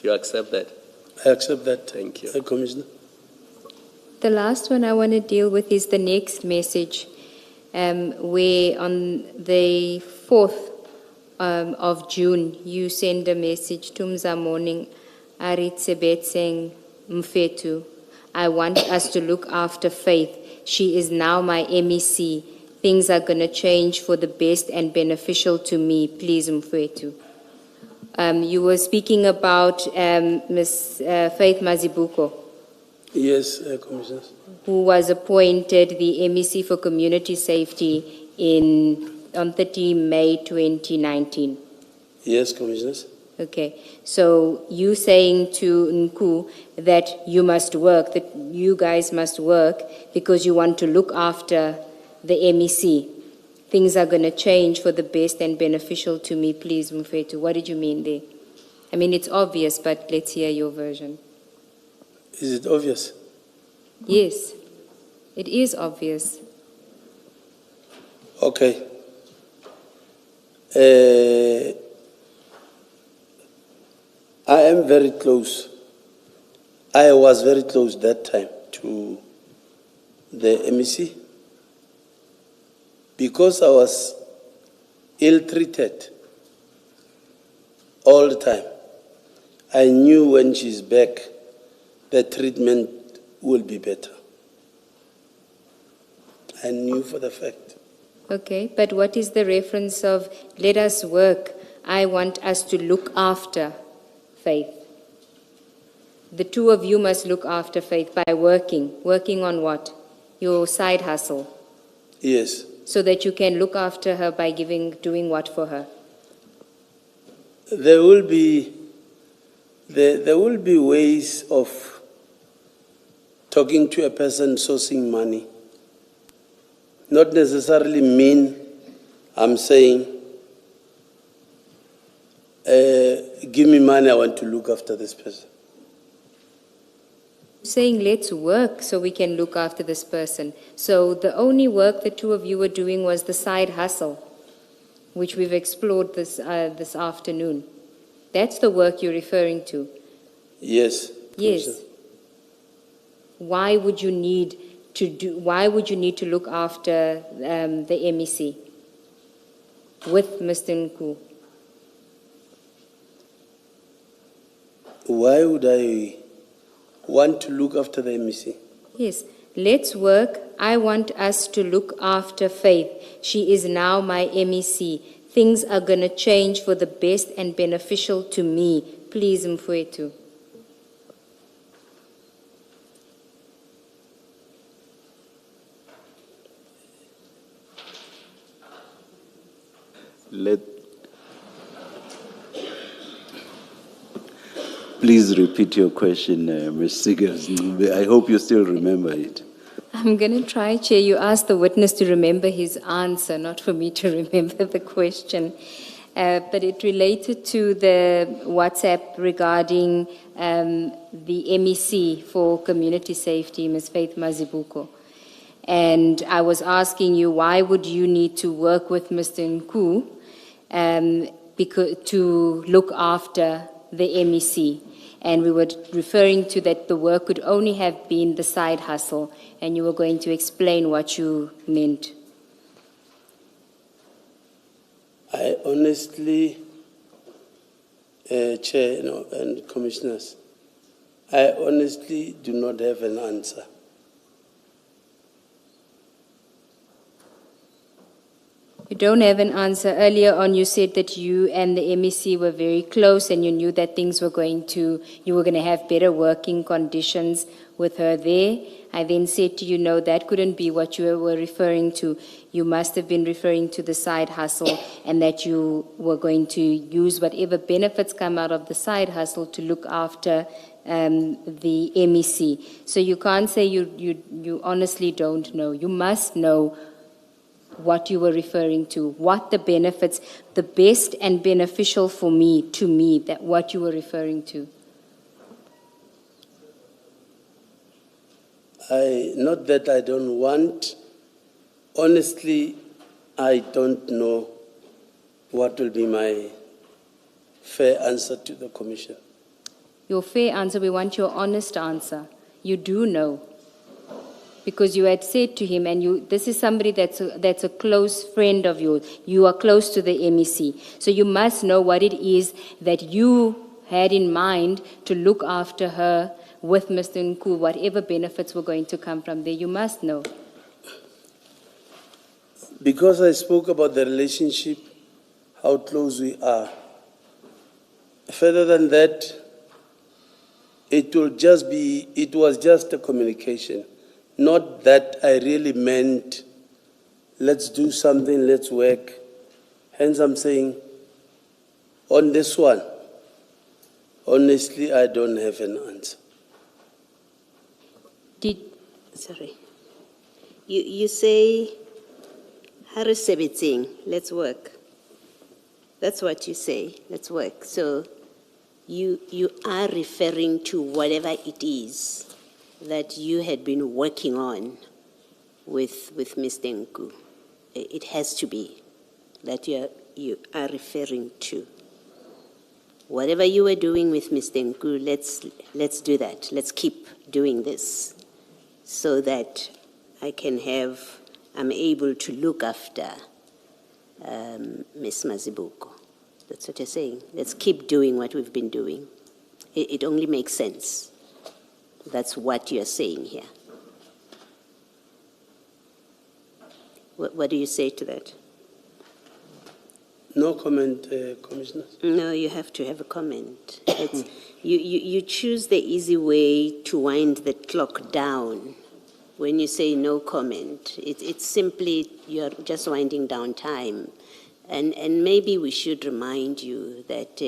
Do you accept that? I accept that. Thank you. Commissioner. The last one I want to deal with is the next message, where on the 4th of June, you send a message, Tumza morning, Aritsebetseng Mfetu. I want us to look after Faith. She is now my MEC. Things are going to change for the best and beneficial to me. Please, Mfetu. You were speaking about Ms. Faith Mazibuko. Yes, Commissioner. Who was appointed the MEC for Community Safety on 30 May 2019. Yes, Commissioners. Okay, so you saying to Nku that you must work, that you guys must work because you want to look after the MEC. Things are going to change for the best and beneficial to me, please, Mufetu. What did you mean there? I mean, it's obvious, but let's hear your version. Is it obvious? Yes, it is obvious. Okay. I am very close. I was very close that time to the MEC because I was ill-treated all the time. I knew when she's back, the treatment will be better. I knew for the fact. Okay, but what is the reference of let us work? I want us to look after Faith. The two of you must look after Faith by working. Working on what? Your side hustle. Yes. So that you can look after her by doing what for her? There will be ways of talking to a person sourcing money. Not necessarily mean I'm saying, give me money, I want to look after this person. Saying let's work so we can look after this person. So the only work the two of you were doing was the side hustle, which we've explored this afternoon. That's the work you're referring to. Yes. Yes. Why would you need to look after the MEC with Mr. Nku? Why would I want to look after the MEC? Yes. Let's work. I want us to look after Faith. She is now my MEC. Things are going to change for the best and beneficial to me. Please, Mfwetu. Please repeat your question, Ms. Sigers. I hope you still remember it. I'm going to try, Chair. You asked the witness to remember his answer, not for me to remember the question. But it related to the WhatsApp regarding the MEC for Community Safety, Ms. Faith Mazibuko. And I was asking you, why would you need to work with Mr. Nku to look after the MEC? And we were referring to that the work could only have been the side hustle, and you were going to explain what you meant. I honestly, Chair and Commissioners, I honestly do not have an answer. You don't have an answer. Earlier on, you said that you and the MEC were very close and you knew that you were going to have better working conditions with her there. I then said to you, no, that couldn't be what you were referring to. You must have been referring to the side hustle and that you were going to use whatever benefits come out of the side hustle to look after the MEC. So you can't say you honestly don't know. You must know what you were referring to, what the benefits, the best and beneficial for me, to me, that what you were referring to. Not that I don't want, honestly, I don't know what will be my fair answer to the Commission. your fair answer. We want your honest answer. You do know. Because you had said to him, and this is somebody that's a close friend of yours. You are close to the MEC. So you must know what it is that you had in mind to look after her with Mr. Nku, whatever benefits were going to come from there. You must know. Because I spoke about the relationship, how close we are. Further than that, it was just a communication. Not that I really meant, let's do something, let's work. Hence I'm saying, on this one, honestly, I don't have an answer. Sorry. You say, Harris Sebiting, let's work. That's what you say, let's work. So you are referring to whatever it is that you had been working on with Mr. Nku. It has to be that you are referring to. Whatever you were doing with Mr. Nku, let's do that. Let's keep doing this so that I'm able to look after Ms. Mazibuko. That's what you're saying. Let's keep doing what we've been doing. It only makes sense. That's what you're saying here. What do you say to that? No comment, Commissioner. No, you have to have a comment. You choose the easy way to wind the clock down. When you say no comment, it's simply you're just winding down time. And maybe we should remind you that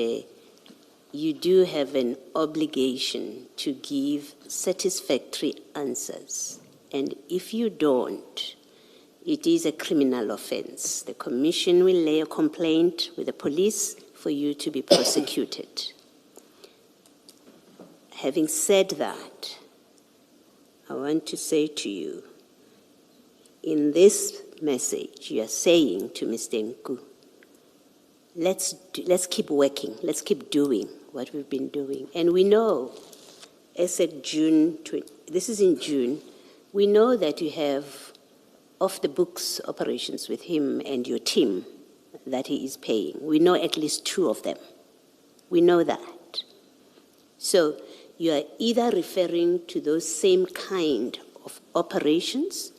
you do have an obligation to give satisfactory answers. And if you don't, it is a criminal offense. The Commission will lay a complaint with the police for you to be prosecuted. Having said that, I want to say to you, in this message you are saying to Mr. Nku, let's keep working, let's keep doing what we've been doing. And we know, as at June, this is in June, we know that you have off-the-books operations with him and your team that he is paying. We know at least 2 of them. We know that. So you are either referring to those same kind of operations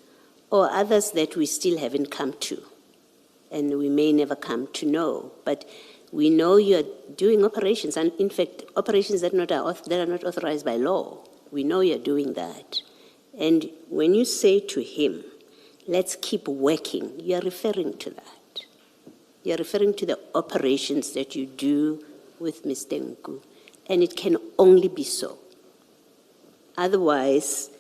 or others that we still haven't come to and we may never come to know. But we know you are doing operations, and in fact, operations that are not authorized by law. We know you're doing that. And when you say to him, let's keep working, you're referring to that. You're referring to the operations that you do with Mr. Nku. And it can only be so. Otherwise,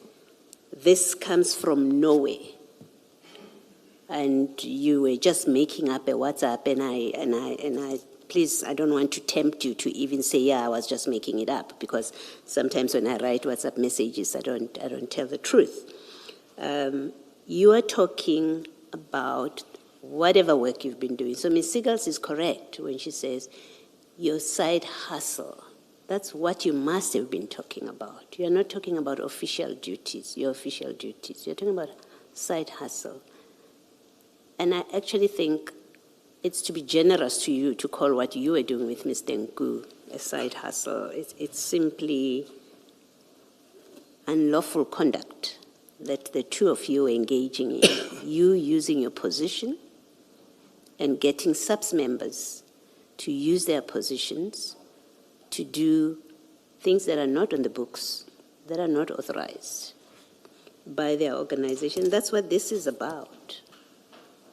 this comes from nowhere. And you were just making up a WhatsApp, and I please, I don't want to tempt you to even say, yeah, I was just making it up, because sometimes when I write WhatsApp messages, I don't tell the truth. You are talking about whatever work you've been doing. So Ms. Seagulls is correct when she says your side hustle. That's what you must have been talking about. You're not talking about official duties, your official duties. You're talking about side hustle. And I actually think it's to be generous to you to call what you were doing with Mr. Nku a side hustle. It's simply unlawful conduct that the 2 of you are engaging in. You using your position and getting subs members to use their positions to do things that are not on the books, that are not authorized by their organization. That's what this is about.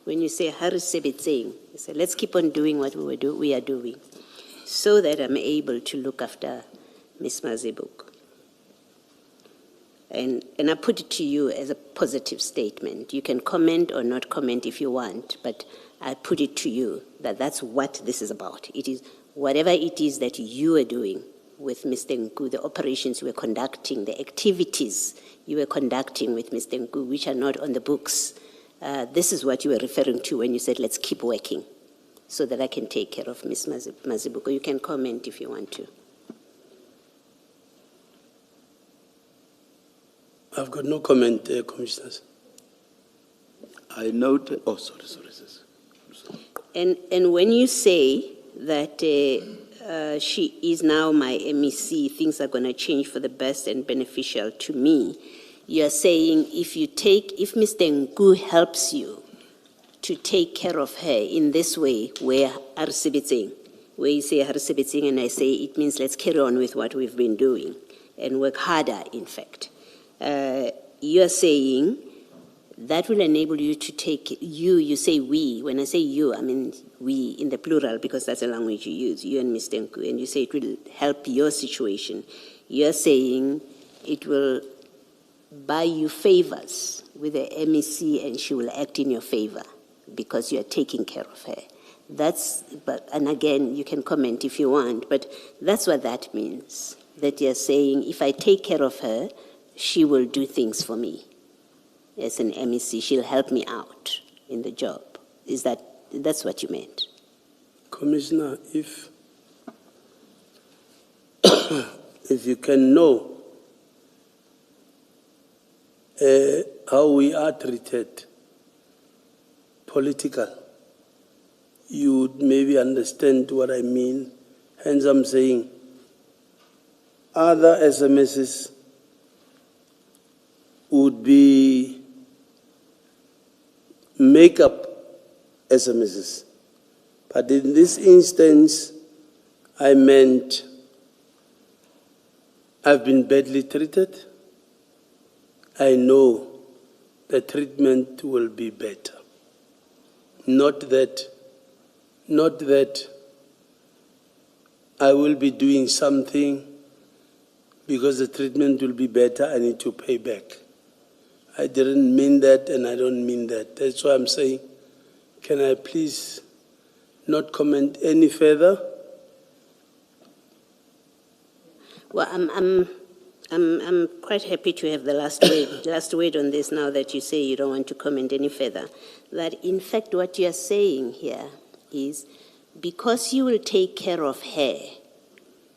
When you say Harris Sebetseng, you say, let's keep on doing what we are doing so that I'm able to look after Ms. Mazibuko. And I put it to you as a positive statement. You can comment or not comment if you want, but I put it to you that that's what this is about. It is whatever it is that you are doing with Mr. Nku, the operations you were conducting, the activities you were conducting with Mr. Nku, which are not on the books. This is what you were referring to when you said, let's keep working so that I can take care of Ms. Mazibuko. You can comment if you want to. I've got no comment, Commissioners. I note, oh, sorry. And when you say that she is now my MEC, things are going to change for the best and beneficial to me, you are saying if Mr. Nku helps you to take care of her in this way, where you say Harisibiting, and I say it means let's carry on with what we've been doing and work harder, in fact. You are saying that will enable you to take, you say we. When I say you, I mean we in the plural, because that's the language you use, you and Mr. Nku, and you say it will help your situation. You're saying it will buy you favors with the MEC, and she will act in your favor because you're taking care of her. And again, you can comment if you want, but that's what that means. That you're saying, if I take care of her, she will do things for me. As an MEC, she'll help me out in the job. That's what you meant? Commissioner, if you can know how we are treated political, you would maybe understand what I mean. Hence I'm saying other SMSs would be make-up SMSs. But in this instance, I meant I've been badly treated. I know the treatment will be better. Not that I will be doing something because the treatment will be better, I need to pay back. I didn't mean that, and I don't mean that. That's why I'm saying, can I please not comment any further? Well, I'm quite happy to have the last word on this now that you say you don't want to comment any further. That in fact what you're saying here is because you will take care of her,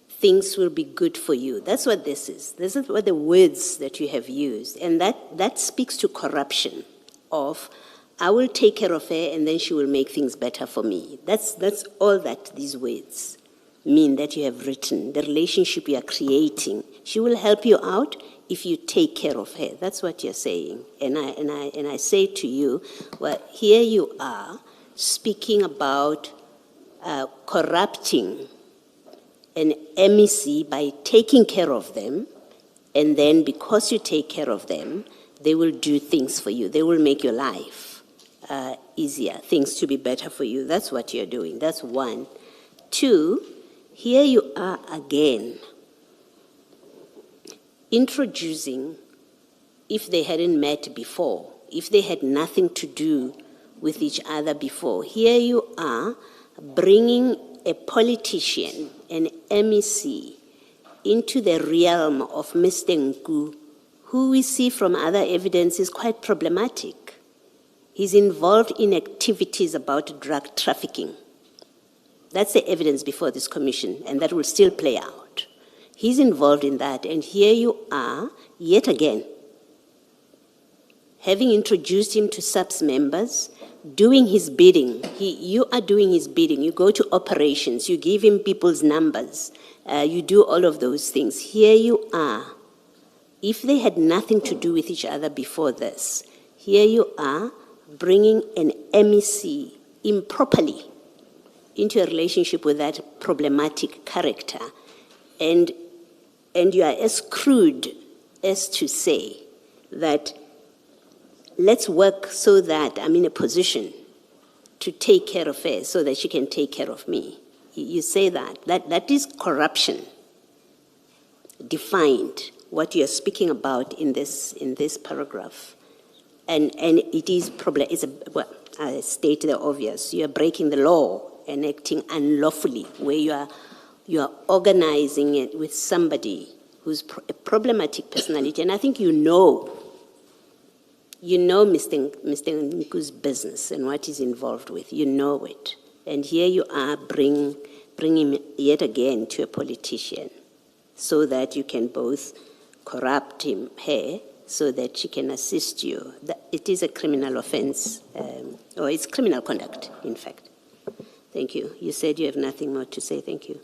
things will be good for you. That's what this is. This is what the words that you have used. And that speaks to corruption of, I will take care of her and then she will make things better for me. That's all that these words mean that you have written, the relationship you are creating. She will help you out if you take care of her. That's what you're saying. And I say to you, well, here you are speaking about corrupting an MEC by taking care of them, and then because you take care of them, they will do things for you. They will make your life easier, things to be better for you. That's what you're doing. That's one. Two, here you are again introducing, if they hadn't met before, if they had nothing to do with each other before, here you are bringing a politician, an MEC, into the realm of Mr. Nku, who we see from other evidence is quite problematic. He's involved in activities about drug trafficking. That's the evidence before this commission, and that will still play out. He's involved in that, and here you are, yet again, having introduced him to SAPS members, doing his bidding. You are doing his bidding. You go to operations. You give him people's numbers. You do all of those things. Here you are. If they had nothing to do with each other before this, here you are bringing an MEC improperly into a relationship with that problematic character. And you are as crude as to say that let's work so that I'm in a position to take care of her so that she can take care of me. You say that is corruption defined, what you're speaking about in this paragraph. And it is I state the obvious. You are breaking the law and acting unlawfully, where you are organizing it with somebody who's a problematic personality. And I think you know Mr. Nku's business and what he's involved with. You know it. And here you are bringing him yet again to a politician so that you can both corrupt her so that she can assist you. It is a criminal offense, or it's criminal conduct, in fact. Thank you. You said you have nothing more to say. Thank you.